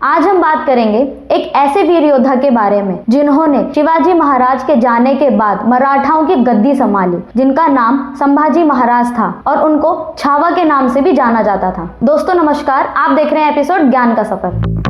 आज हम बात करेंगे एक ऐसे वीर योद्धा के बारे में जिन्होंने शिवाजी महाराज के जाने के बाद मराठाओं की गद्दी संभाली, जिनका नाम संभाजी महाराज था और उनको छावा के नाम से भी जाना जाता था। दोस्तों नमस्कार, आप देख रहे हैं एपिसोड ज्ञान का सफर।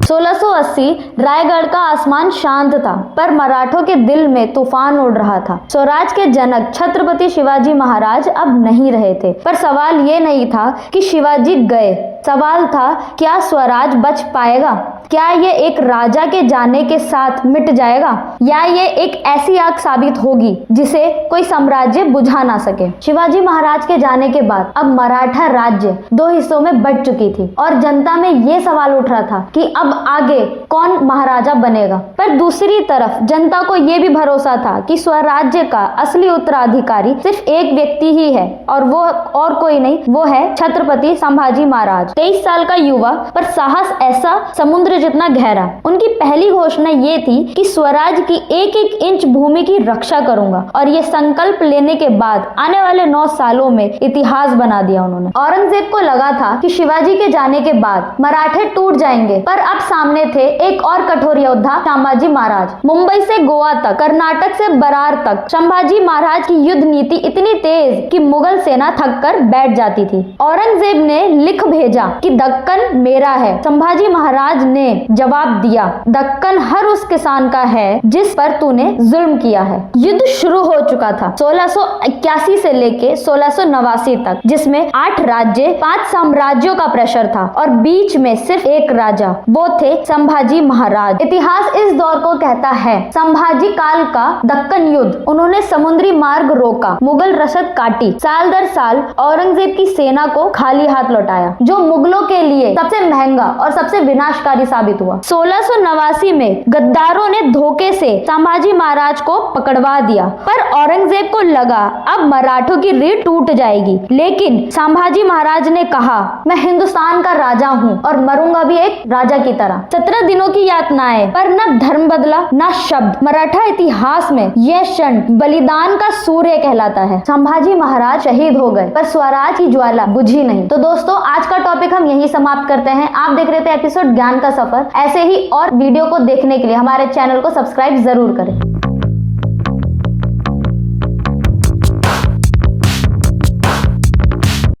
1680 रायगढ़ का आसमान शांत था, पर मराठों के दिल में तूफान उड़ रहा था। स्वराज के जनक छत्रपति शिवाजी महाराज अब नहीं रहे थे, पर सवाल ये नहीं था कि शिवाजी गए, सवाल था क्या स्वराज बच पाएगा? क्या ये एक राजा के जाने के साथ मिट जाएगा, या ये एक ऐसी आग साबित होगी जिसे कोई साम्राज्य बुझा ना सके? शिवाजी महाराज के जाने के बाद अब मराठा राज्य दो हिस्सों में बंट चुकी थी और जनता में ये सवाल उठ रहा था कि अब आगे कौन महाराजा बनेगा। पर दूसरी तरफ जनता को ये भी भरोसा था कि स्वराज्य का असली उत्तराधिकारी सिर्फ एक व्यक्ति ही है और वो और कोई नहीं, वो है छत्रपति संभाजी महाराज। 23 साल का युवा, पर साहस ऐसा समुद्र जितना गहरा। उनकी पहली घोषणा ये थी कि स्वराज की एक एक इंच भूमि की रक्षा करूंगा, और ये संकल्प लेने के बाद आने वाले 9 सालों में इतिहास बना दिया उन्होंने। औरंगजेब को लगा था कि शिवाजी के जाने के बाद मराठे टूट जाएंगे, पर अब सामने थे एक और कठोर योद्धा, संभाजी महाराज। मुंबई से गोवा तक, कर्नाटक से बरार तक संभाजी महाराज की युद्ध नीति इतनी तेज कि मुगल सेना थक कर बैठ जाती थी। औरंगजेब ने लिख भेजा कि दक्कन मेरा है। संभाजी महाराज ने जवाब दिया, दक्कन हर उस किसान का है जिस पर तूने जुल्म किया है। युद्ध शुरू हो चुका था 1681 से लेके 1689 तक, जिसमें 8 राज्य 5 साम्राज्यों का प्रेशर था और बीच में सिर्फ एक राजा, वो थे संभाजी महाराज। इतिहास इस दौर को कहता है संभाजी काल का दक्कन युद्ध। उन्होंने समुद्री मार्ग रोका, मुगल रसद काटी, साल दर साल औरंगजेब की सेना को खाली हाथ लौटाया, जो मुगलों के लिए सबसे महंगा और सबसे विनाशकारी साबित हुआ। 1689 में गद्दारों ने धोखे से संभाजी महाराज को पकड़वा दिया, पर औरंगजेब को लगा अब मराठों की रीढ़ टूट जाएगी। लेकिन संभाजी महाराज ने कहा, मैं हिंदुस्तान का राजा हूँ और मरूंगा भी एक राजा की तरह। 17 दिनों की यातनाएं, पर न धर्म बदला न शब्द। मराठा इतिहास में यह क्षण बलिदान का सूर्य कहलाता है। संभाजी महाराज शहीद हो गए, पर स्वराज की ज्वाला बुझी नहीं। तो दोस्तों आज का टॉपिक हम यही समाप्त करते हैं। आप देख रहे थे एपिसोड ज्ञान का सफर। ऐसे ही और वीडियो को देखने के लिए हमारे चैनल को सब्सक्राइब जरूर करें।